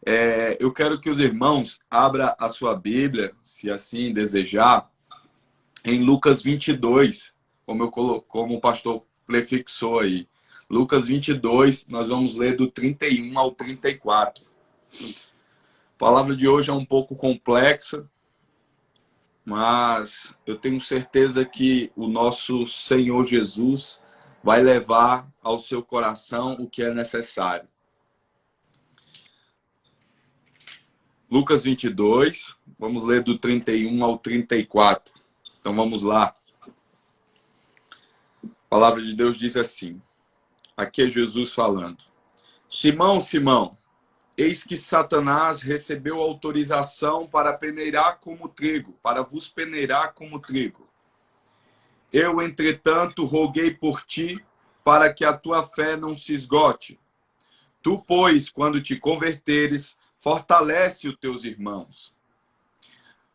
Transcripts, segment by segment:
Eu quero que os irmãos abram a sua Bíblia, se assim desejar, em Lucas 22, como o pastor prefixou aí. Lucas 22, nós vamos ler do 31 ao 34. A palavra de hoje é um pouco complexa, mas eu tenho certeza que o nosso Senhor Jesus vai levar ao seu coração o que é necessário. Lucas 22, vamos ler do 31 ao 34. Então vamos lá. A palavra de Deus diz assim. Aqui é Jesus falando. Simão, Simão, eis que Satanás recebeu autorização para peneirar como trigo, para vos peneirar como trigo. Eu, entretanto, roguei por ti, para que a tua fé não se esgote. Tu, pois, quando te converteres, fortalece os teus irmãos.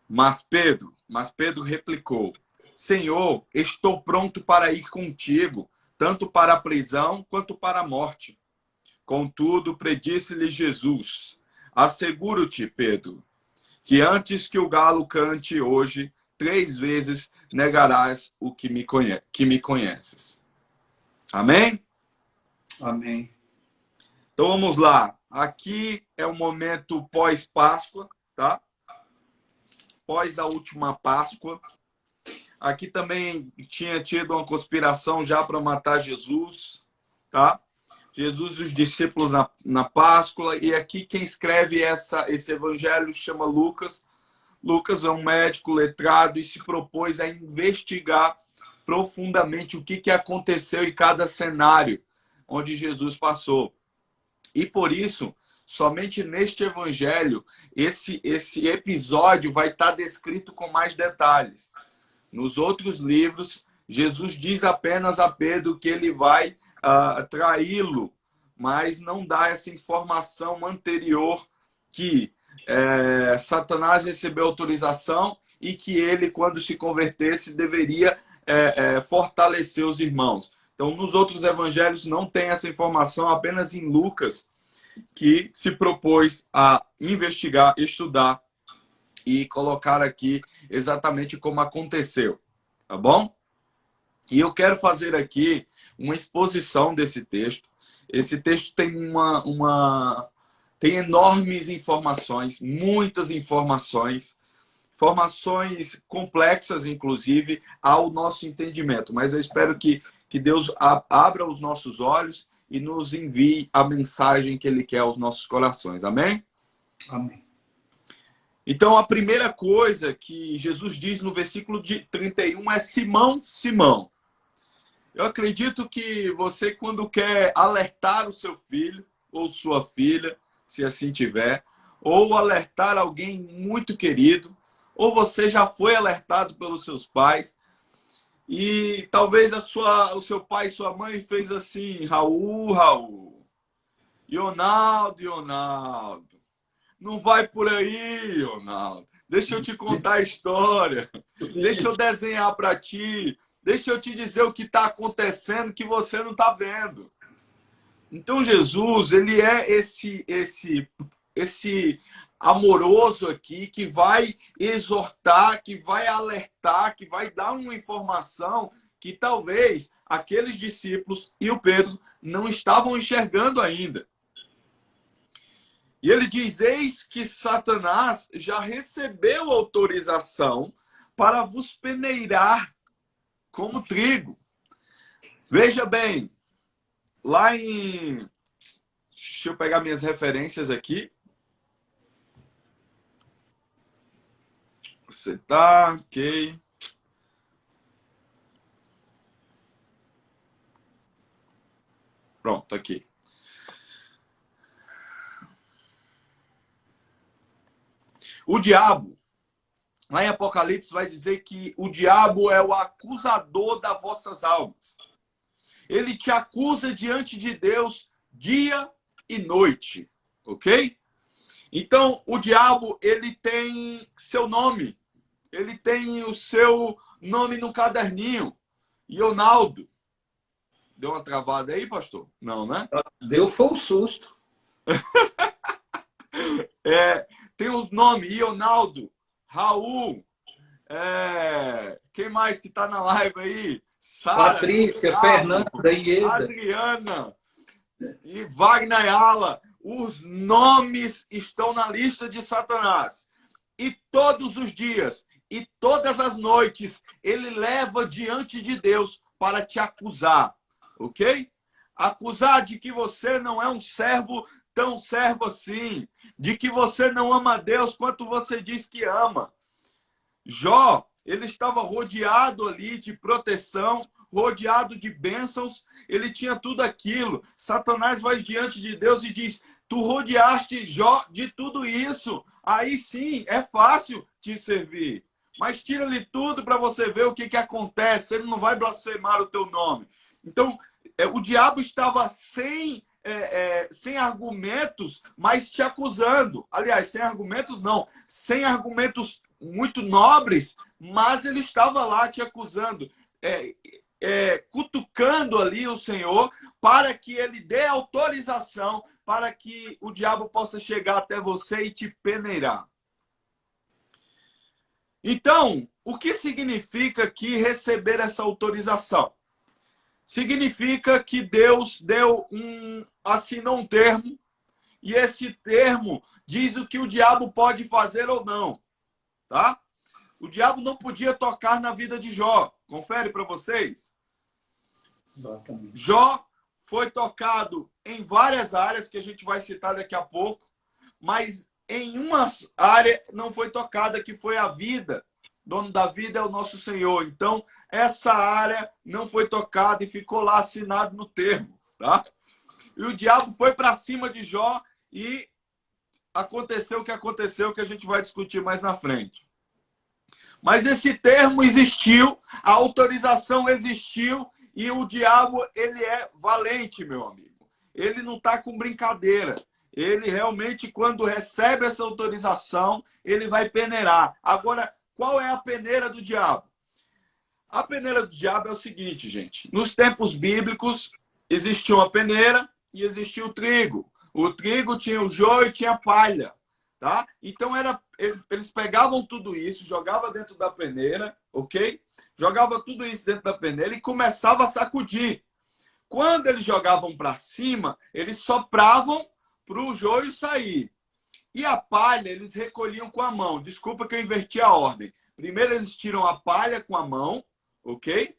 Mas Pedro replicou, Senhor, estou pronto para ir contigo, tanto para a prisão quanto para a morte. Contudo, predisse-lhe Jesus, asseguro-te, Pedro, que antes que o galo cante hoje, 3 vezes negarás o que me conheces. Amém? Amém. Então vamos lá. Aqui é o momento pós-Páscoa, tá? Pós a última Páscoa. Aqui também tinha tido uma conspiração já para matar Jesus, tá? Jesus e os discípulos na Páscoa. E aqui quem escreve esse evangelho chama Lucas. Lucas é um médico letrado e se propôs a investigar profundamente o que aconteceu em cada cenário onde Jesus passou. E por isso, somente neste evangelho, esse episódio vai estar descrito com mais detalhes. Nos outros livros, Jesus diz apenas a Pedro que ele vai traí-lo, mas não dá essa informação anterior que Satanás recebeu autorização e que ele, quando se convertesse, deveria fortalecer os irmãos. Então, nos outros evangelhos não tem essa informação, apenas em Lucas, que se propôs a investigar, estudar e colocar aqui exatamente como aconteceu, tá bom? E eu quero fazer aqui uma exposição desse texto. Esse texto tem tem enormes informações, muitas informações complexas, inclusive, ao nosso entendimento. Mas eu espero que Deus abra os nossos olhos e nos envie a mensagem que Ele quer aos nossos corações. Amém? Amém. Então, a primeira coisa que Jesus diz no versículo 31 é Simão, Simão. Eu acredito que você, quando quer alertar o seu filho ou sua filha, se assim tiver, ou alertar alguém muito querido, ou você já foi alertado pelos seus pais, e talvez o seu pai e sua mãe fez assim, Raul, Ronaldo, não vai por aí, Ronaldo. Deixa eu te contar a história. Deixa eu desenhar para ti. Deixa eu te dizer o que está acontecendo que você não está vendo. Então, Jesus, ele é esse amoroso aqui que vai exortar, que vai alertar, que vai dar uma informação que talvez aqueles discípulos e o Pedro não estavam enxergando ainda. E ele diz, eis que Satanás já recebeu autorização para vos peneirar como trigo. Veja bem, lá em... Deixa eu pegar minhas referências aqui. Você tá, ok. Pronto, aqui. O diabo, lá em Apocalipse, vai dizer que o diabo é o acusador das vossas almas. Ele te acusa diante de Deus dia e noite, ok? Então, o diabo, ele tem seu nome. Ele tem o seu nome no caderninho. Ronaldo. Deu uma travada aí, pastor? Não, né? Deu foi um susto. Tem os nomes, Ionaldo, Raul, quem mais que está na live aí? Sara, Patrícia, Gustavo, Fernanda, Ieda. Adriana e Wagner Ayala. Os nomes estão na lista de Satanás. E todos os dias e todas as noites ele leva diante de Deus para te acusar, ok? Acusar de que você não é um servo tão servo assim, de que você não ama a Deus quanto você diz que ama. Jó, ele estava rodeado ali de proteção, rodeado de bênçãos, ele tinha tudo aquilo. Satanás vai diante de Deus e diz: tu rodeaste Jó de tudo isso, aí sim é fácil te servir. Mas tira-lhe tudo para você ver o que acontece, ele não vai blasfemar o teu nome. Então, o diabo estava sem argumentos, mas te acusando. Aliás, sem argumentos não, sem argumentos muito nobres, mas ele estava lá te acusando, cutucando ali o Senhor para que ele dê autorização para que o diabo possa chegar até você e te peneirar. Então, o que significa aqui receber essa autorização? Significa que Deus assinou um termo, e esse termo diz o que o diabo pode fazer ou não, tá? O diabo não podia tocar na vida de Jó. Confere para vocês. Exatamente. Jó foi tocado em várias áreas que a gente vai citar daqui a pouco, mas em uma área não foi tocada, que foi a vida. O dono da vida é o nosso Senhor. Então, essa área não foi tocada e ficou lá assinado no termo, tá? E o diabo foi para cima de Jó e aconteceu o que aconteceu, que a gente vai discutir mais na frente. Mas esse termo existiu, a autorização existiu, e o diabo, ele é valente, meu amigo. Ele não está com brincadeira. Ele realmente, quando recebe essa autorização, ele vai peneirar. Agora, qual é a peneira do diabo? A peneira do diabo é o seguinte, gente. Nos tempos bíblicos, existia uma peneira e existia o trigo. O trigo tinha o joio e tinha a palha. Tá? Então, eles pegavam tudo isso, jogavam dentro da peneira, ok? Jogavam tudo isso dentro da peneira e começavam a sacudir. Quando eles jogavam para cima, eles sopravam para o joio sair. E a palha, eles recolhiam com a mão. Desculpa que eu inverti a ordem. Primeiro, eles tiram a palha com a mão, ok?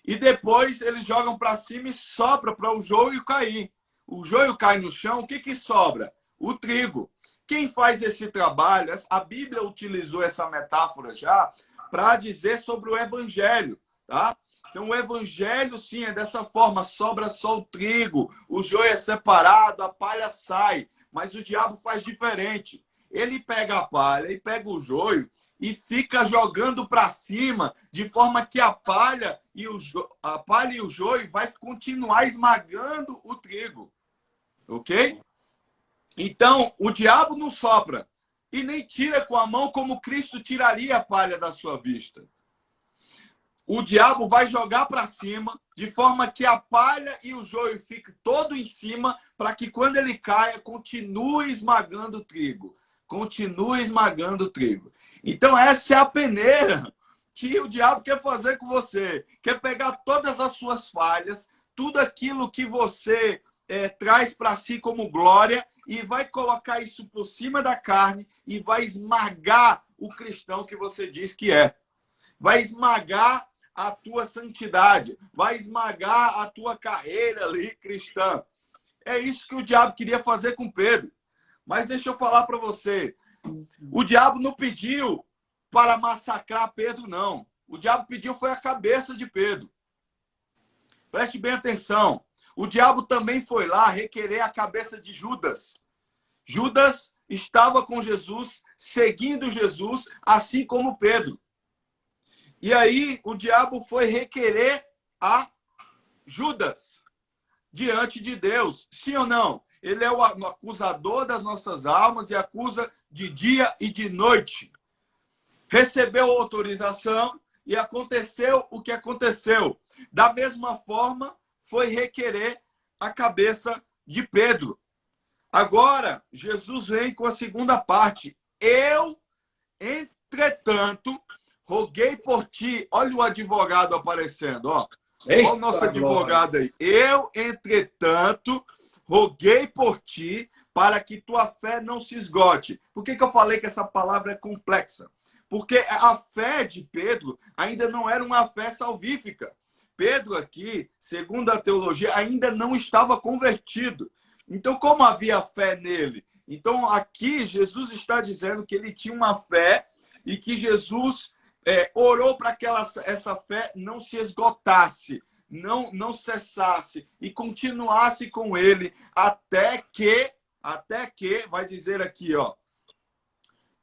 E depois, eles jogam para cima e sopram para o joio cair. O joio cai no chão, o que sobra? O trigo. Quem faz esse trabalho, a Bíblia utilizou essa metáfora já para dizer sobre o evangelho, tá? Então, o evangelho, sim, é dessa forma, sobra só o trigo, o joio é separado, a palha sai, mas o diabo faz diferente. Ele pega a palha e pega o joio e fica jogando para cima, de forma que a palha e o joio vai continuar esmagando o trigo, ok? Então, o diabo não sopra e nem tira com a mão como Cristo tiraria a palha da sua vista. O diabo vai jogar para cima, de forma que a palha e o joio fiquem todo em cima, para que quando ele caia, continue esmagando o trigo. Continue esmagando o trigo. Então, essa é a peneira que o diabo quer fazer com você. Quer pegar todas as suas falhas, tudo aquilo que você traz para si como glória, e vai colocar isso por cima da carne e vai esmagar o cristão que você diz que é. Vai esmagar a tua santidade, vai esmagar a tua carreira ali cristã. É isso que o diabo queria fazer com Pedro. Mas deixa eu falar para você, o diabo não pediu para massacrar Pedro, não. O diabo pediu foi a cabeça de Pedro. Preste bem atenção. O diabo também foi lá requerer a cabeça de Judas. Judas estava com Jesus, seguindo Jesus, assim como Pedro. E aí o diabo foi requerer a Judas diante de Deus. Sim ou não? Ele é o acusador das nossas almas e acusa de dia e de noite. Recebeu a autorização e aconteceu o que aconteceu. Da mesma forma, foi requerer a cabeça de Pedro. Agora, Jesus vem com a segunda parte. Eu, entretanto, roguei por ti. Olha o advogado aparecendo, ó. Olha o nosso advogado aí. Eu, entretanto, roguei por ti para que tua fé não se esgote. Por que eu falei que essa palavra é complexa? Porque a fé de Pedro ainda não era uma fé salvífica. Pedro aqui, segundo a teologia, ainda não estava convertido. Então, como havia fé nele? Então, aqui, Jesus está dizendo que ele tinha uma fé e que Jesus orou para que essa fé não se esgotasse, não cessasse e continuasse com ele até que, vai dizer aqui, ó,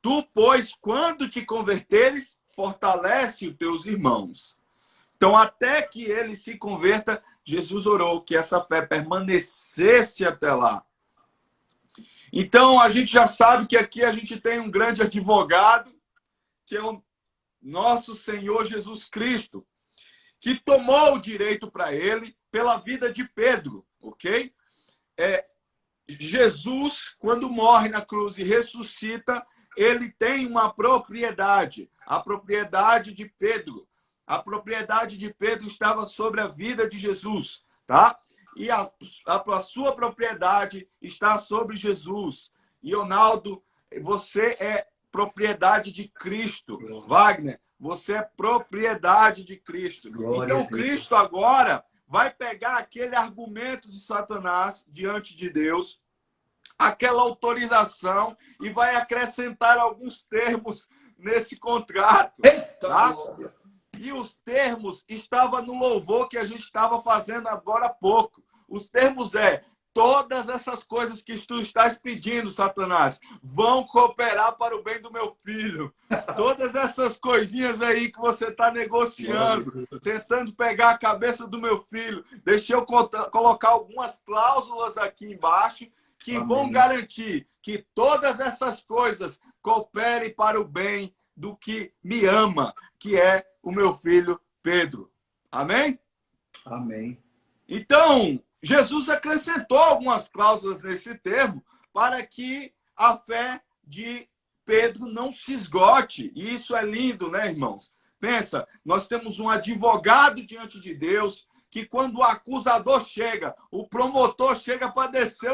tu, pois, quando te converteres, fortalece os teus irmãos. Então, até que ele se converta, Jesus orou que essa fé permanecesse até lá. Então, a gente já sabe que aqui a gente tem um grande advogado, que é o nosso Senhor Jesus Cristo, que tomou o direito para ele pela vida de Pedro, ok? Jesus, quando morre na cruz e ressuscita, ele tem uma propriedade, a propriedade de Pedro. A propriedade de Pedro estava sobre a vida de Jesus, tá? E a sua propriedade está sobre Jesus. E, Ronaldo, você é propriedade de Cristo. Wagner, você é propriedade de Cristo. Então, Cristo agora vai pegar aquele argumento de Satanás diante de Deus, aquela autorização, e vai acrescentar alguns termos nesse contrato. Tá? E os termos estavam no louvor que a gente estava fazendo agora há pouco. Os termos todas essas coisas que tu estás pedindo, Satanás, vão cooperar para o bem do meu filho. Todas essas coisinhas aí que você está negociando, tentando pegar a cabeça do meu filho. Deixa eu colocar algumas cláusulas aqui embaixo que vão garantir que todas essas coisas cooperem para o bem do que me ama, que é o meu filho Pedro. Amém? Amém. Então, Jesus acrescentou algumas cláusulas nesse termo para que a fé de Pedro não se esgote. E isso é lindo, né, irmãos? Pensa, nós temos um advogado diante de Deus que quando o acusador chega, o promotor chega para descer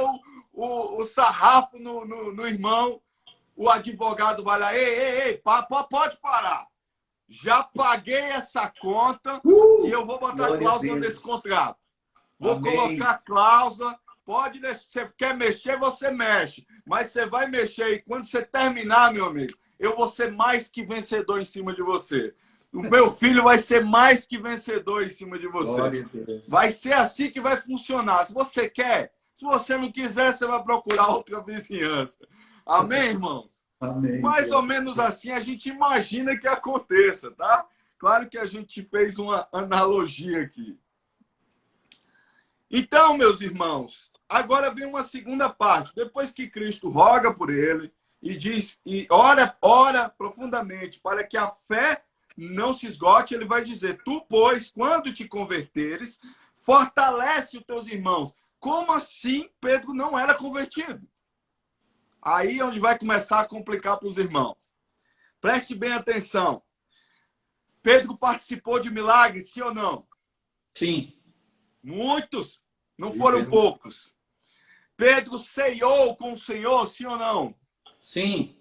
o sarrafo no irmão, o advogado vai lá, ei, pode parar. Já paguei essa conta e eu vou botar cláusula nesse contrato. Vou colocar cláusula, pode deixar. Você quer mexer, você mexe. Mas você vai mexer e quando você terminar, meu amigo, eu vou ser mais que vencedor em cima de você. O meu filho vai ser mais que vencedor em cima de você. Vai ser assim que vai funcionar. Se você quer, se você não quiser, você vai procurar outra vizinhança. Amém, irmãos? Amém. Mais ou menos assim a gente imagina que aconteça, tá? Claro que a gente fez uma analogia aqui. Então, meus irmãos, agora vem uma segunda parte. Depois que Cristo roga por ele e diz, e ora profundamente para que a fé não se esgote, ele vai dizer, tu, pois, quando te converteres, fortalece os teus irmãos. Como assim Pedro não era convertido? Aí é onde vai começar a complicar para os irmãos. Preste bem atenção. Pedro participou de milagres, sim ou não? Sim. Muitos, não foram poucos. Pedro ceiou com o Senhor, sim ou não? Sim.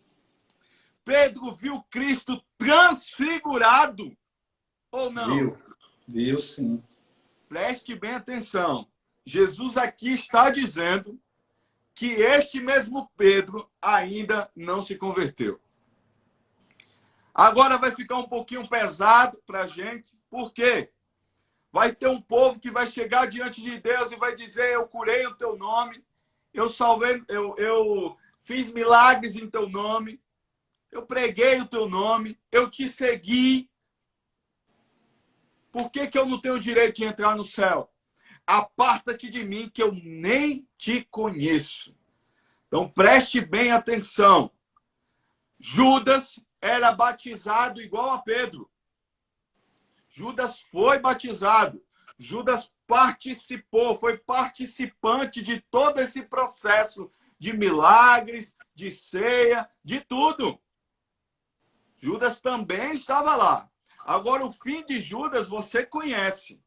Pedro viu Cristo transfigurado, ou não? Viu sim. Preste bem atenção. Jesus aqui está dizendo que este mesmo Pedro ainda não se converteu. Agora vai ficar um pouquinho pesado para a gente. Por quê? Vai ter um povo que vai chegar diante de Deus e vai dizer, eu curei o teu nome, eu salvei, eu fiz milagres em teu nome, eu preguei o teu nome, eu te segui. Por que eu não tenho o direito de entrar no céu? Aparta-te de mim que eu nem te conheço. Então preste bem atenção. Judas era batizado igual a Pedro. Judas foi batizado. Judas participou, foi participante de todo esse processo de milagres, de ceia, de tudo. Judas também estava lá. Agora, o fim de Judas você conhece.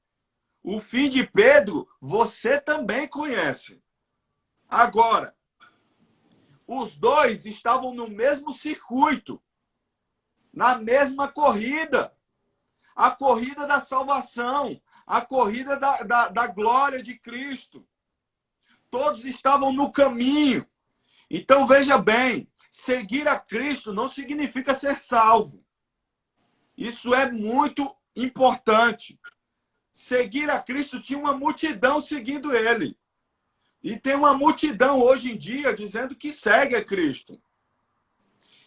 O fim de Pedro você também conhece. Agora, os dois estavam no mesmo circuito, na mesma corrida. A corrida da salvação, a corrida da glória de Cristo. Todos estavam no caminho. Então, veja bem, seguir a Cristo não significa ser salvo. Isso é muito importante. Seguir a Cristo, tinha uma multidão seguindo ele. E tem uma multidão hoje em dia dizendo que segue a Cristo.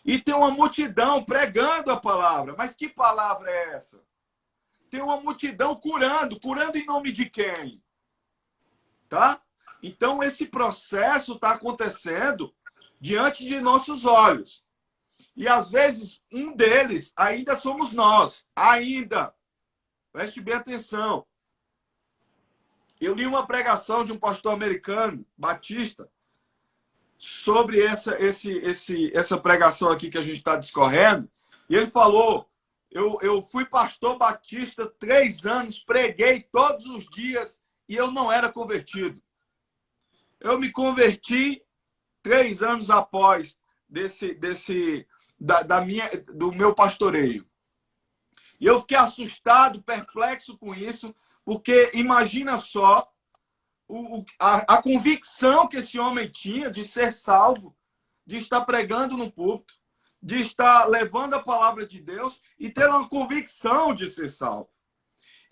E tem uma multidão pregando a palavra. Mas que palavra é essa? Tem uma multidão curando. Curando em nome de quem? Tá? Então, esse processo está acontecendo diante de nossos olhos. E, às vezes, um deles ainda somos nós. Ainda. Preste bem atenção. Eu li uma pregação de um pastor americano, batista, sobre essa pregação aqui que a gente está discorrendo. E ele falou, eu fui pastor batista 3 anos, preguei todos os dias e eu não era convertido. Eu me converti 3 anos após do meu pastoreio. E eu fiquei assustado, perplexo com isso, porque imagina só a convicção que esse homem tinha de ser salvo, de estar pregando no púlpito, de estar levando a palavra de Deus e ter uma convicção de ser salvo.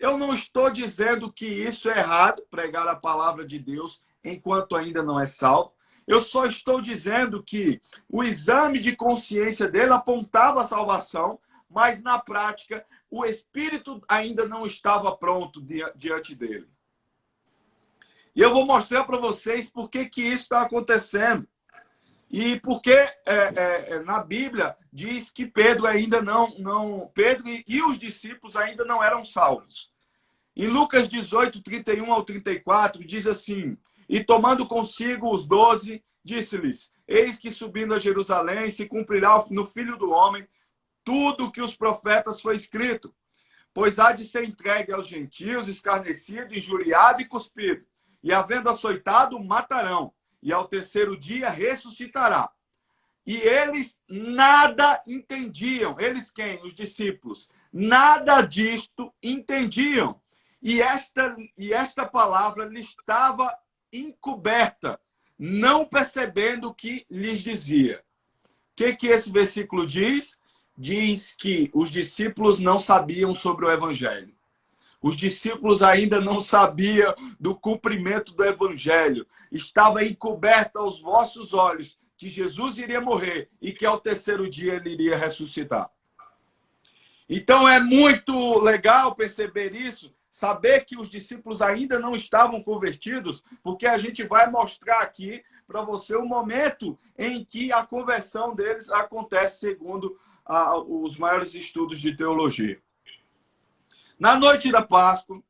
Eu não estou dizendo que isso é errado, pregar a palavra de Deus enquanto ainda não é salvo. Eu só estou dizendo que o exame de consciência dele apontava a salvação, mas na prática o Espírito ainda não estava pronto diante dele. E eu vou mostrar para vocês por que isso está acontecendo. E porque na Bíblia diz que Pedro ainda Pedro e os discípulos ainda não eram salvos. Em Lucas 18, 31 ao 34, diz assim: E tomando consigo os 12, disse-lhes: Eis que subindo a Jerusalém se cumprirá no Filho do Homem tudo o que os profetas foi escrito. Pois há de ser entregue aos gentios, escarnecido, injuriado e cuspido. E havendo açoitado, matarão. E ao 3º dia ressuscitará. E eles nada entendiam. Eles quem? Os discípulos. Nada disto entendiam. E esta palavra lhes estava encoberta, não percebendo o que lhes dizia. O que esse versículo diz? Diz que os discípulos não sabiam sobre o Evangelho. Os discípulos ainda não sabiam do cumprimento do Evangelho. Estava encoberta aos vossos olhos que Jesus iria morrer e que ao 3º dia ele iria ressuscitar. Então é muito legal perceber isso, saber que os discípulos ainda não estavam convertidos, porque a gente vai mostrar aqui para você o momento em que a conversão deles acontece segundo os maiores estudos de teologia. Na noite da Páscoa,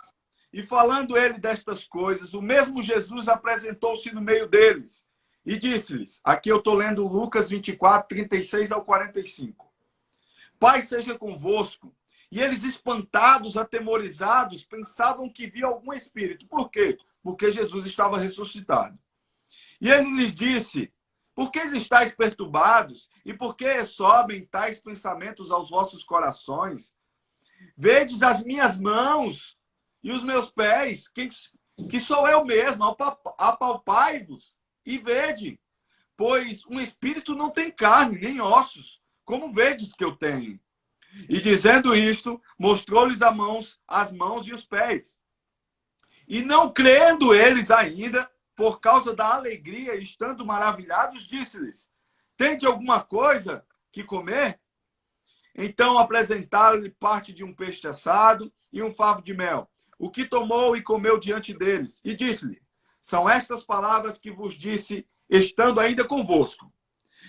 e falando ele destas coisas, o mesmo Jesus apresentou-se no meio deles e disse-lhes, aqui eu estou lendo Lucas 24, 36 ao 45. Pai seja convosco. E eles, espantados, atemorizados, pensavam que via algum espírito. Por quê? Porque Jesus estava ressuscitado. E ele lhes disse, por que estáis perturbados? E por que sobem tais pensamentos aos vossos corações? Vedes as minhas mãos e os meus pés, que sou eu mesmo, apalpai-vos e vede, pois um espírito não tem carne, nem ossos, como vedes que eu tenho. E dizendo isto, mostrou-lhes as mãos e os pés. E não crendo eles ainda, por causa da alegria, estando maravilhados, disse-lhes, tende alguma coisa que comer? Então apresentaram-lhe parte de um peixe assado e um favo de mel, o que tomou e comeu diante deles. E disse-lhe, são estas palavras que vos disse, estando ainda convosco,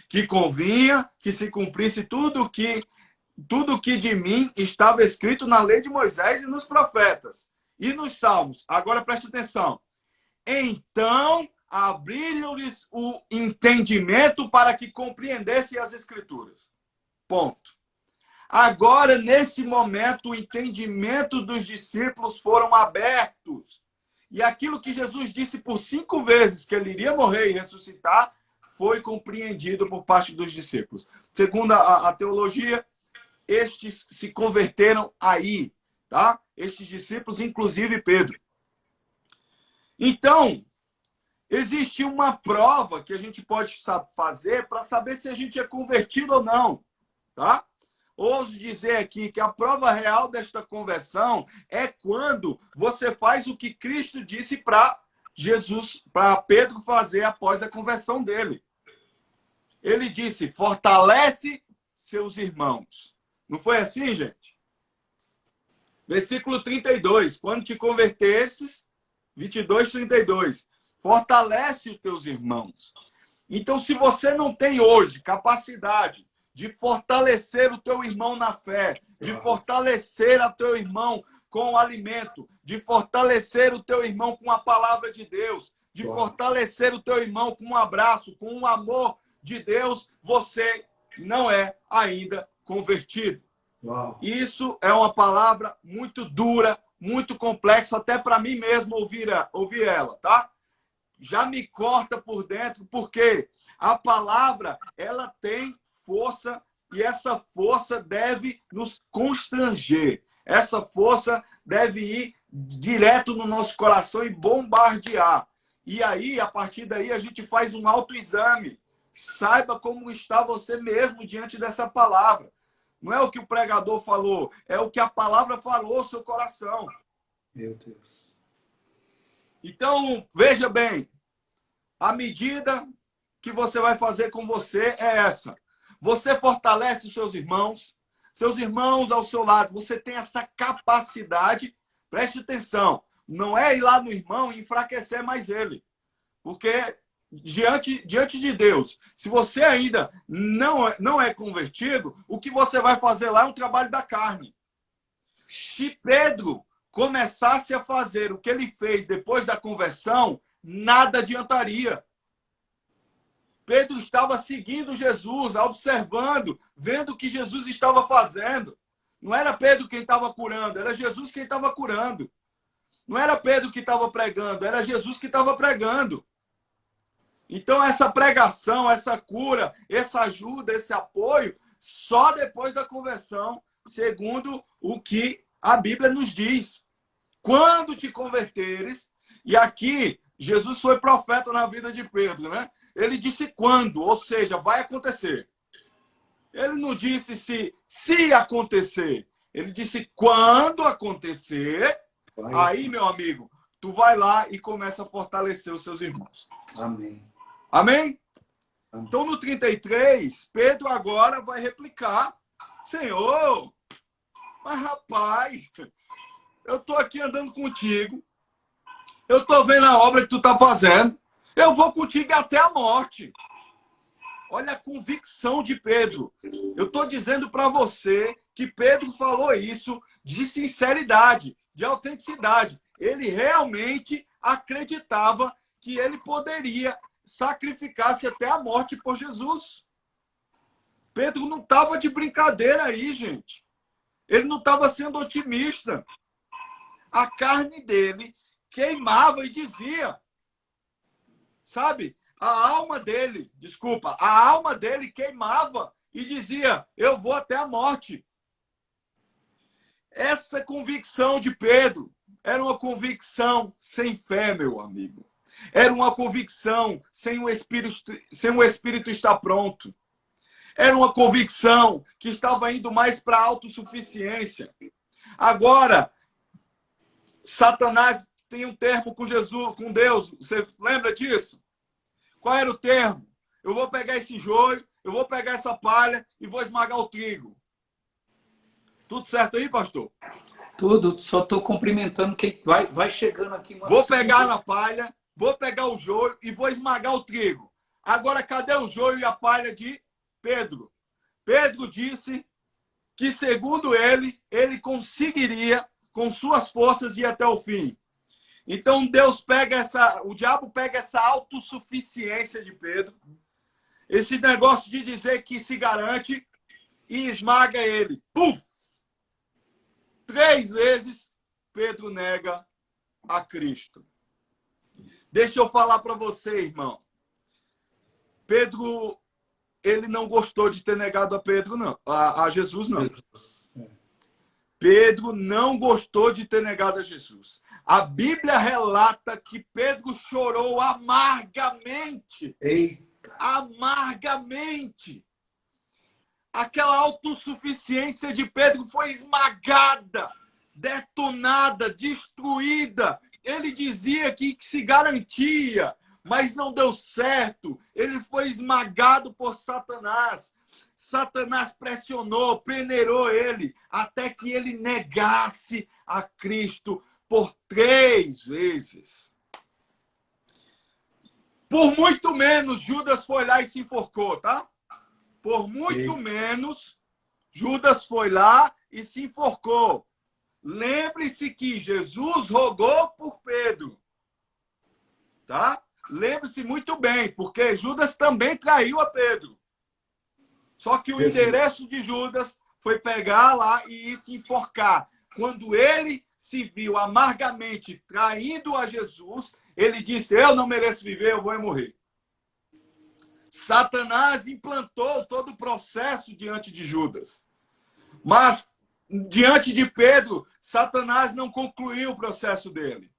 que convinha que se cumprisse tudo que de mim estava escrito na lei de Moisés e nos profetas, e nos salmos. Agora preste atenção. Então abriram-lhes o entendimento para que compreendessem as Escrituras. Ponto. Agora, nesse momento, o entendimento dos discípulos foram abertos. E aquilo que Jesus disse por 5 vezes, que ele iria morrer e ressuscitar, foi compreendido por parte dos discípulos. Segundo a teologia, estes se converteram aí, tá? Estes discípulos, inclusive Pedro. Então, existe uma prova que a gente pode fazer para saber se a gente é convertido ou não, tá? Ouso dizer aqui que a prova real desta conversão é quando você faz o que Cristo disse para Pedro fazer após a conversão dele. Ele disse, fortalece seus irmãos. Não foi assim, gente? Versículo 32. Quando te convertestes, 22, 32. Fortalece os teus irmãos. Então, se você não tem hoje capacidade de fortalecer o teu irmão na fé, de fortalecer o teu irmão com o alimento, de fortalecer o teu irmão com a palavra de Deus, de fortalecer o teu irmão com um abraço, com um amor de Deus, você não é ainda convertido. Uau. Isso é uma palavra muito dura, muito complexa, até para mim mesmo ouvir ela, tá? Já me corta por dentro, porque a palavra, ela tem força, e essa força deve nos constranger. Essa força deve ir direto no nosso coração e bombardear. E aí, a partir daí, a gente faz um autoexame. Saiba como está você mesmo diante dessa palavra. Não é o que o pregador falou, é o que a palavra falou ao seu coração. Meu Deus. Então, veja bem, a medida que você vai fazer com você é essa. Você fortalece os seus irmãos ao seu lado. Você tem essa capacidade, preste atenção, não é ir lá no irmão e enfraquecer mais ele. Porque diante de Deus, se você ainda não é convertido, o que você vai fazer lá é um trabalho da carne. Se Pedro começasse a fazer o que ele fez depois da conversão, nada adiantaria. Pedro estava seguindo Jesus, observando, vendo o que Jesus estava fazendo. Não era Pedro quem estava curando, era Jesus quem estava curando. Não era Pedro que estava pregando, era Jesus que estava pregando. Então, essa pregação, essa cura, essa ajuda, esse apoio, só depois da conversão, segundo o que a Bíblia nos diz. Quando te converteres, e aqui Jesus foi profeta na vida de Pedro, né? Ele disse quando, ou seja, vai acontecer. Ele não disse se acontecer. Ele disse quando acontecer, aí, meu amigo, tu vai lá e começa a fortalecer os seus irmãos. Amém. Amém? Então, no 33, Pedro agora vai replicar. Senhor, mas rapaz, eu estou aqui andando contigo. Eu estou vendo a obra que tu está fazendo. Eu vou contigo até a morte. Olha a convicção de Pedro. Eu estou dizendo para você que Pedro falou isso de sinceridade, de autenticidade. Ele realmente acreditava que ele poderia sacrificar-se até a morte por Jesus. Pedro não estava de brincadeira aí, gente. Ele não estava sendo otimista. A carne dele queimava e dizia, sabe? A alma dele queimava e dizia, eu vou até a morte. Essa convicção de Pedro era uma convicção sem fé, meu amigo. Era uma convicção sem o espírito estar pronto. Era uma convicção que estava indo mais para a autossuficiência. Agora, Satanás tem um termo com Jesus, com Deus. Você lembra disso? Qual era o termo? Eu vou pegar esse joio, eu vou pegar essa palha e vou esmagar o trigo. Tudo certo aí, pastor? Tudo, só estou cumprimentando quem vai chegando aqui. Vou pegar na palha, vou pegar o joio e vou esmagar o trigo. Agora, cadê o joio e a palha de Pedro? Pedro disse que, segundo ele conseguiria, com suas forças, ir até o fim. Então o diabo pega essa autossuficiência de Pedro, esse negócio de dizer que se garante e esmaga ele. Puf! 3 vezes Pedro nega a Cristo. Deixa eu falar para você, irmão. Pedro, ele não gostou de ter negado a Pedro, não. A Jesus, não. Pedro não gostou de ter negado a Jesus. A Bíblia relata que Pedro chorou amargamente. Eita. Amargamente. Aquela autossuficiência de Pedro foi esmagada, detonada, destruída. Ele dizia que se garantia, mas não deu certo. Ele foi esmagado por Satanás. Satanás pressionou, peneirou ele, até que ele negasse a Cristo por 3 vezes. Por muito menos, Judas foi lá e se enforcou, tá? Por muito menos, Judas foi lá e se enforcou. Lembre-se que Jesus rogou por Pedro. Tá? Lembre-se muito bem, porque Judas também traiu a Pedro. Só que o endereço de Judas foi pegar lá e ir se enforcar. Quando ele se viu amargamente traindo a Jesus, ele disse, eu não mereço viver, eu vou morrer. Satanás implantou todo o processo diante de Judas. Mas, diante de Pedro, Satanás não concluiu o processo dele.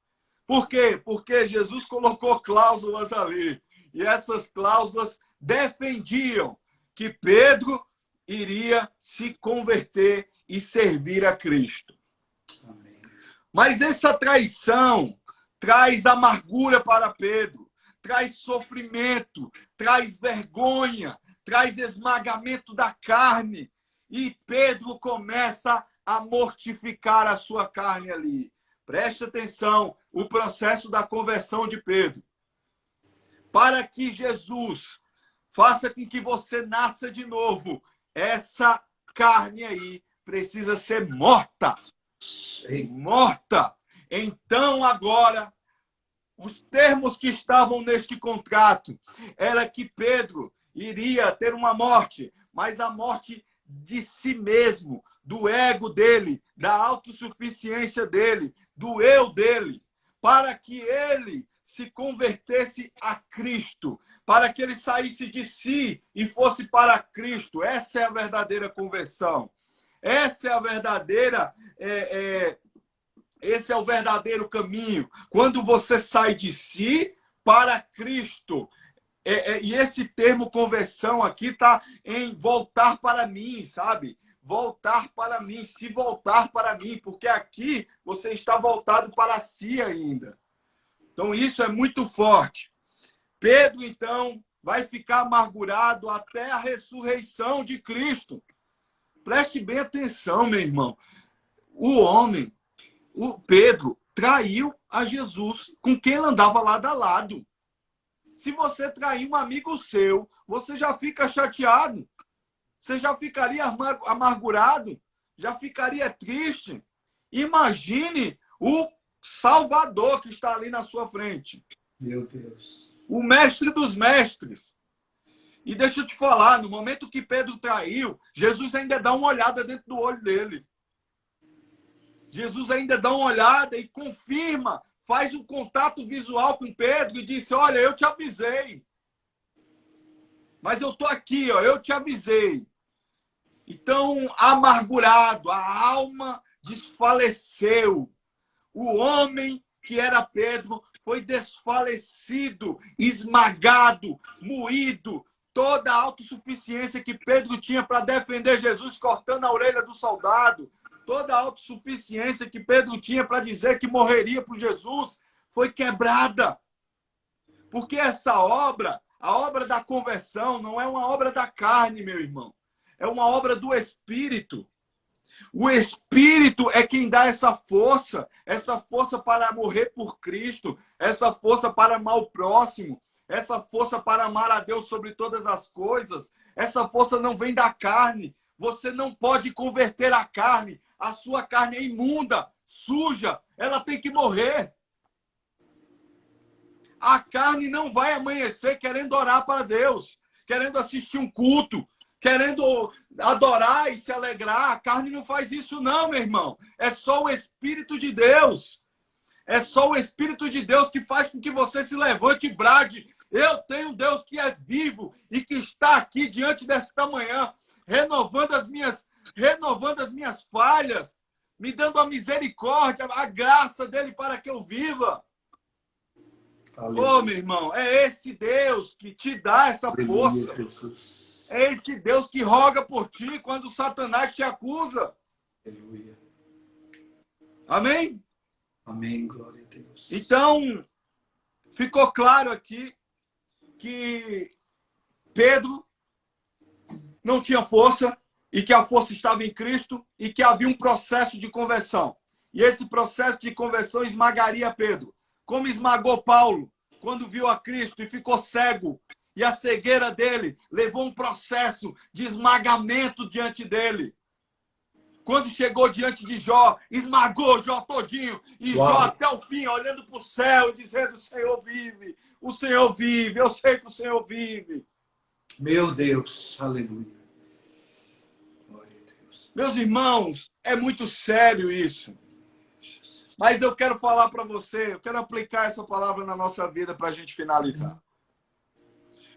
Por quê? Porque Jesus colocou cláusulas ali. E essas cláusulas defendiam que Pedro iria se converter e servir a Cristo. Amém. Mas essa traição traz amargura para Pedro, traz sofrimento, traz vergonha, traz esmagamento da carne. E Pedro começa a mortificar a sua carne ali. Preste atenção, o processo da conversão de Pedro. Para que Jesus faça com que você nasça de novo, essa carne aí precisa ser morta. Morta. Então, agora, os termos que estavam neste contrato era que Pedro iria ter uma morte, mas a morte de si mesmo, do ego dele, da autossuficiência dele, do eu dele, para que ele se convertesse a Cristo, para que ele saísse de si e fosse para Cristo. Essa é a verdadeira conversão. Essa é a verdadeira... Esse é o verdadeiro caminho. Quando você sai de si para Cristo. E esse termo conversão aqui está em voltar para mim, sabe? Voltar para mim, se voltar para mim, porque aqui você está voltado para si ainda. Então isso é muito forte. Pedro, então, vai ficar amargurado até a ressurreição de Cristo. Preste bem atenção, meu irmão. O Pedro, traiu a Jesus com quem ele andava lado a lado. Se você trair um amigo seu, você já fica chateado. Você já ficaria amargurado. Já ficaria triste. Imagine o Salvador que está ali na sua frente. Meu Deus. O mestre dos mestres. E deixa eu te falar, no momento que Pedro traiu, Jesus ainda dá uma olhada dentro do olho dele. Jesus ainda dá uma olhada e confirma, faz um contato visual com Pedro e disse, olha, eu te avisei. Mas eu estou aqui, ó, eu te avisei. Então, amargurado, a alma desfaleceu. O homem que era Pedro foi desfalecido, esmagado, moído. Toda a autossuficiência que Pedro tinha para defender Jesus, cortando a orelha do soldado, toda a autossuficiência que Pedro tinha para dizer que morreria por Jesus, foi quebrada. Porque essa obra, a obra da conversão, não é uma obra da carne, meu irmão. É uma obra do Espírito. O Espírito é quem dá essa força para morrer por Cristo, essa força para amar o próximo, essa força para amar a Deus sobre todas as coisas. Essa força não vem da carne. Você não pode converter a carne. A sua carne é imunda, suja, ela tem que morrer. A carne não vai amanhecer querendo orar para Deus, querendo assistir um culto, querendo adorar e se alegrar. A carne não faz isso não, meu irmão. É só o Espírito de Deus. É só o Espírito de Deus que faz com que você se levante e brade. Eu tenho um Deus que é vivo e que está aqui diante desta manhã, renovando as minhas falhas, me dando a misericórdia, a graça dele para que eu viva. Ô, meu irmão, é esse Deus que te dá essa força. É esse Deus que roga por ti quando Satanás te acusa. Aleluia. Amém? Amém, glória a Deus. Então, ficou claro aqui que Pedro não tinha força e que a força estava em Cristo e que havia um processo de conversão. E esse processo de conversão esmagaria Pedro, como esmagou Paulo quando viu a Cristo e ficou cego. E a cegueira dele levou um processo de esmagamento diante dele. Quando chegou diante de Jó, esmagou Jó todinho. E Jó até o fim, olhando para o céu e dizendo, o Senhor vive, o Senhor vive, eu sei que o Senhor vive. Meu Deus, aleluia. Glória a Deus. Meus irmãos, é muito sério isso. Mas eu quero falar para você, eu quero aplicar essa palavra na nossa vida para a gente finalizar.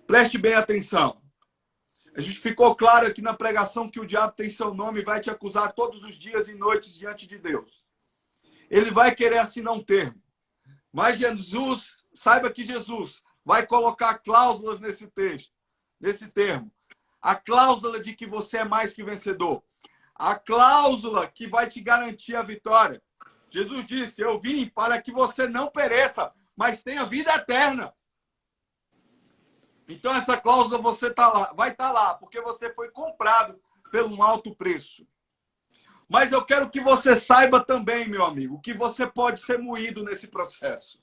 Preste bem atenção. A gente ficou claro aqui na pregação que o diabo tem seu nome e vai te acusar todos os dias e noites diante de Deus. Ele vai querer assinar um termo. Mas Jesus, saiba que Jesus vai colocar cláusulas nesse texto, nesse termo. A cláusula de que você é mais que vencedor. A cláusula que vai te garantir a vitória. Jesus disse, eu vim para que você não pereça, mas tenha vida eterna. Então, essa cláusula vai estar lá, porque você foi comprado por um alto preço. Mas eu quero que você saiba também, meu amigo, que você pode ser moído nesse processo.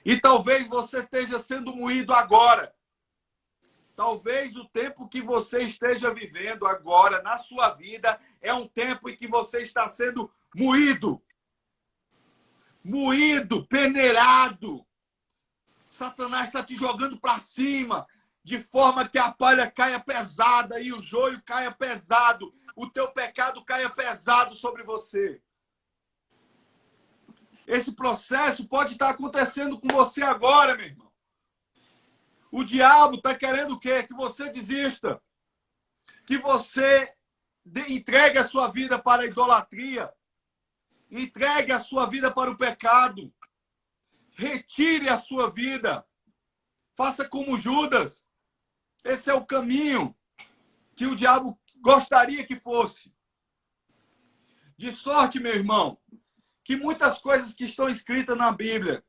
E talvez você esteja sendo moído agora. Talvez o tempo que você esteja vivendo agora na sua vida é um tempo em que você está sendo moído. Moído, peneirado. Satanás está te jogando para cima, de forma que a palha caia pesada e o joio caia pesado, o teu pecado caia pesado sobre você. Esse processo pode estar acontecendo com você agora, meu irmão. O diabo está querendo o quê? Que você desista. Que você entregue a sua vida para a idolatria. Entregue a sua vida para o pecado. Retire a sua vida. Faça como Judas. Esse é o caminho que o diabo gostaria que fosse. De sorte, meu irmão, que muitas coisas que estão escritas na Bíblia,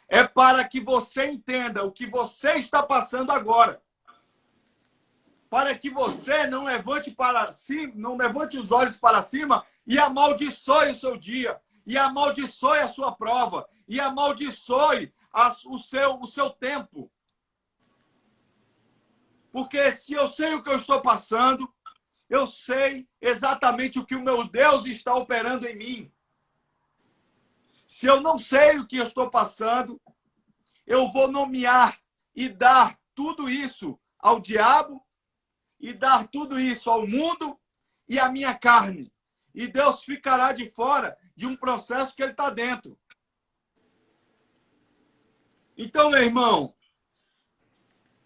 é para que você entenda o que você está passando agora. Para que você não levante para cima, não levante os olhos para cima e amaldiçoe o seu dia. E amaldiçoe a sua prova. E amaldiçoe o seu tempo. Porque se eu sei o que eu estou passando, eu sei exatamente o que o meu Deus está operando em mim. Se eu não sei o que eu estou passando, eu vou nomear e dar tudo isso ao diabo e dar tudo isso ao mundo e à minha carne. E Deus ficará de fora de um processo que ele está dentro. Então, meu irmão,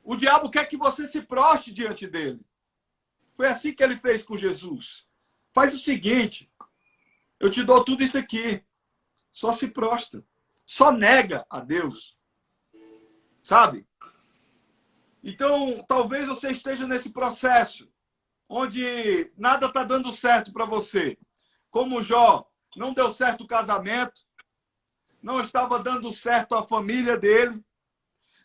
o diabo quer que você se proste diante dele. Foi assim que ele fez com Jesus. Faz o seguinte, eu te dou tudo isso aqui. Só se prostra. Só nega a Deus. Sabe? Então, talvez você esteja nesse processo onde nada está dando certo para você. Como Jó, não deu certo o casamento, não estava dando certo a família dele,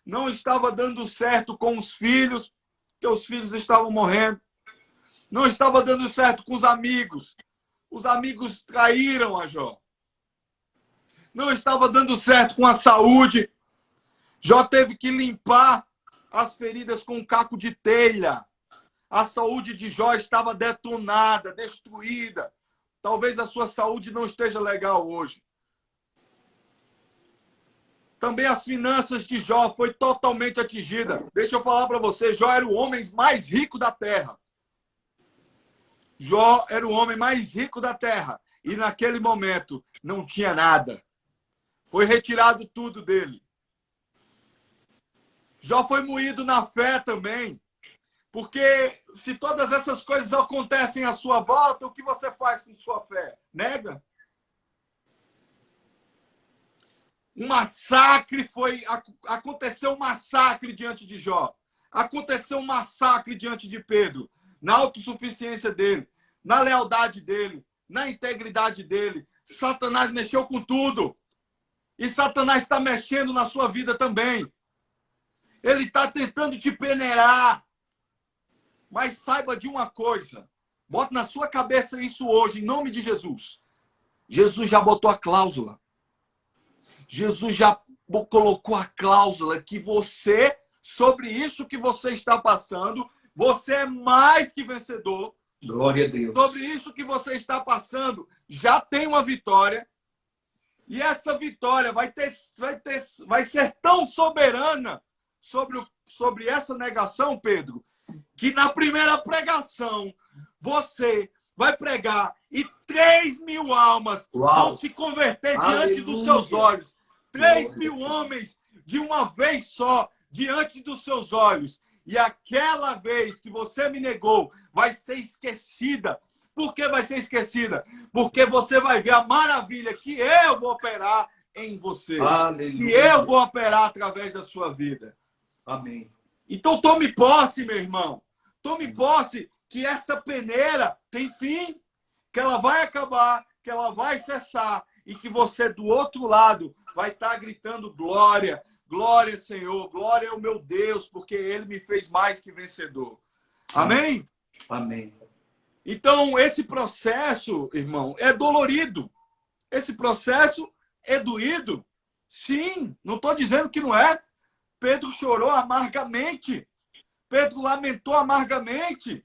não estava dando certo com os filhos, porque os filhos estavam morrendo, não estava dando certo com os amigos traíram a Jó, não estava dando certo com a saúde, Jó teve que limpar as feridas com um caco de telha, a saúde de Jó estava detonada, destruída. Talvez a sua saúde não esteja legal hoje. Também as finanças de Jó foi totalmente atingida. Deixa eu falar para você, Jó era o homem mais rico da terra. Jó era o homem mais rico da terra. E naquele momento não tinha nada. Foi retirado tudo dele. Jó foi moído na fé também. Porque se todas essas coisas acontecem à sua volta, o que você faz com sua fé? Nega? Um massacre aconteceu um massacre diante de Jó. Aconteceu um massacre diante de Pedro. Na autossuficiência dele, na lealdade dele, na integridade dele. Satanás mexeu com tudo. E Satanás está mexendo na sua vida também. Ele está tentando te peneirar. Mas saiba de uma coisa. Bota na sua cabeça isso hoje, em nome de Jesus. Jesus já botou a cláusula. Jesus já colocou a cláusula que você, sobre isso que você está passando, você é mais que vencedor. Glória a Deus. Sobre isso que você está passando, já tem uma vitória. E essa vitória vai ser tão soberana sobre essa negação, Pedro, que na primeira pregação você vai pregar e 3.000 almas vão se converter diante dos seus olhos. 3.000 homens de uma vez só diante dos seus olhos. E aquela vez que você me negou vai ser esquecida. Por que vai ser esquecida? Porque você vai ver a maravilha que eu vou operar em você. Aleluia. Que eu vou operar através da sua vida. Amém. Então tome posse, meu irmão. Tome posse que essa peneira tem fim. Que ela vai acabar, que ela vai cessar. E que você do outro lado vai estar gritando glória. Glória, Senhor. Glória ao meu Deus, porque Ele me fez mais que vencedor. Amém? Amém. Então, esse processo, irmão, é dolorido. Esse processo é doído. Sim, não estou dizendo que não é. Pedro chorou amargamente. Pedro lamentou amargamente.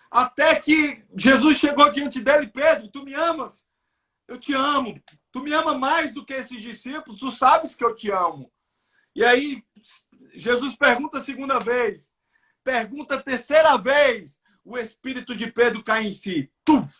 Até que Jesus chegou diante dele. Pedro, tu me amas? Eu te amo. Tu me ama mais do que esses discípulos. Tu sabes que eu te amo. E aí, Jesus pergunta a segunda vez. Pergunta a terceira vez. O espírito de Pedro cai em si. Tuf!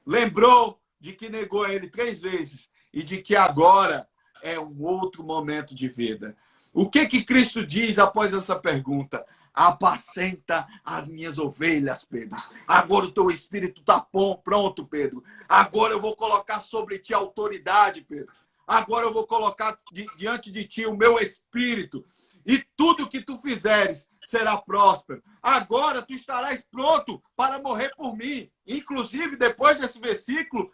Lembrou de que negou a ele 3 vezes. E de que agora é um outro momento de vida. O que Cristo diz após essa pergunta? Apacenta as minhas ovelhas, Pedro. Agora o teu espírito está pronto, Pedro. Agora eu vou colocar sobre ti autoridade, Pedro. Agora eu vou colocar diante de ti o meu espírito. E tudo que tu fizeres será próspero. Agora tu estarás pronto para morrer por mim. Inclusive, depois desse versículo,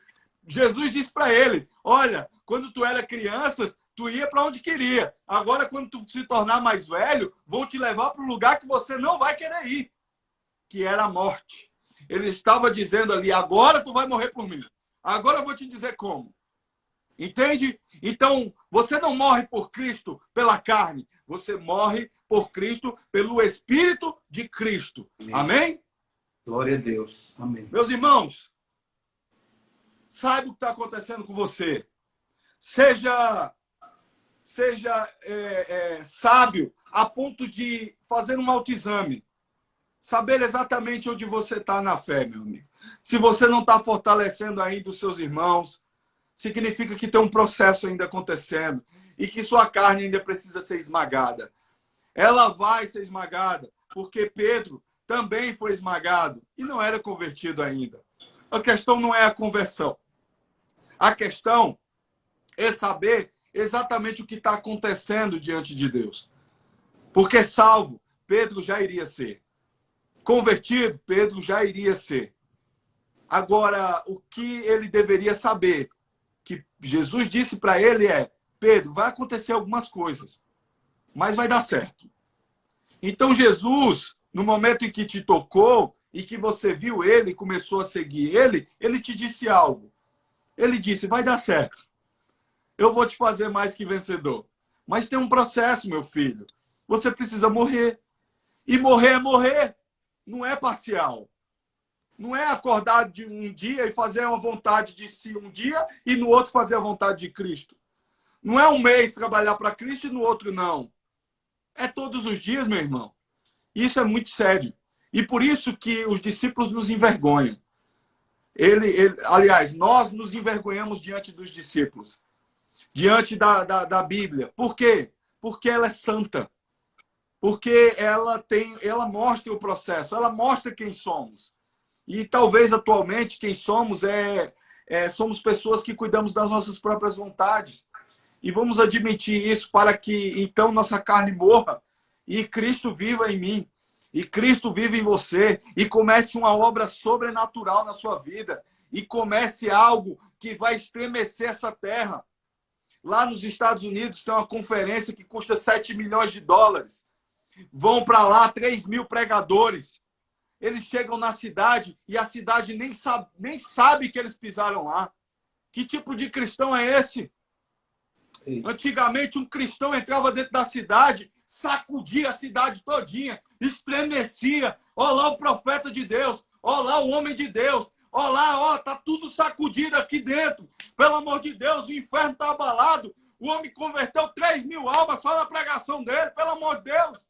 Jesus disse para ele, olha, quando tu era criança, tu ia para onde queria. Agora, quando tu se tornar mais velho, vão te levar para um lugar que você não vai querer ir, que era a morte. Ele estava dizendo ali, agora tu vai morrer por mim. Agora eu vou te dizer como. Entende? Então, você não morre por Cristo pela carne. Você morre por Cristo pelo Espírito de Cristo. Amém? Amém? Glória a Deus. Amém. Meus irmãos, saiba o que está acontecendo com você. Seja sábio a ponto de fazer um autoexame. Saber exatamente onde você está na fé, meu amigo. Se você não está fortalecendo ainda os seus irmãos, significa que tem um processo ainda acontecendo e que sua carne ainda precisa ser esmagada. Ela vai ser esmagada, porque Pedro também foi esmagado e não era convertido ainda. A questão não é a conversão. A questão é saber exatamente o que está acontecendo diante de Deus. Porque salvo, Pedro já iria ser. Convertido, Pedro já iria ser. Agora, o que ele deveria saber, que Jesus disse para ele é, Pedro, vai acontecer algumas coisas, mas vai dar certo. Então Jesus, no momento em que te tocou e que você viu ele e começou a seguir ele te disse algo. Ele disse, vai dar certo. Eu vou te fazer mais que vencedor. Mas tem um processo, meu filho. Você precisa morrer. E morrer é morrer. Não é parcial. Não é acordar de um dia e fazer uma vontade de si um dia e no outro fazer a vontade de Cristo. Não é um mês trabalhar para Cristo e no outro não. É todos os dias, meu irmão. Isso é muito sério. E por isso que os discípulos nos envergonham. Aliás, nós nos envergonhamos diante dos discípulos. Diante da Bíblia. Por quê? Porque ela é santa. Porque ela mostra o processo. Ela mostra quem somos. E talvez atualmente quem somos somos pessoas que cuidamos das nossas próprias vontades. E vamos admitir isso para que então nossa carne morra e Cristo viva em mim. E Cristo vive em você. E comece uma obra sobrenatural na sua vida. E comece algo que vai estremecer essa terra. Lá nos Estados Unidos tem uma conferência que custa 7 milhões de dólares. Vão para lá 3 mil pregadores. Eles chegam na cidade e a cidade nem sabe que eles pisaram lá. Que tipo de cristão é esse? Antigamente, um cristão entrava dentro da cidade, sacudia a cidade todinha, estremecia. Ó lá o profeta de Deus, ó lá o homem de Deus, ó lá, ó, tá tudo sacudido aqui dentro. Pelo amor de Deus, o inferno tá abalado. O homem converteu 3 mil almas só na pregação dele, pelo amor de Deus.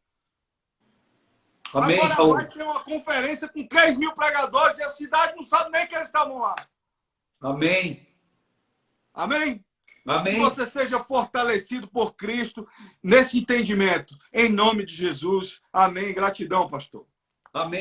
Amém. Agora vai ter uma conferência com 3 mil pregadores e a cidade não sabe nem que eles estavam lá. Amém. Amém? Amém. Que você seja fortalecido por Cristo nesse entendimento. Em nome de Jesus. Amém. Gratidão, pastor. Amém.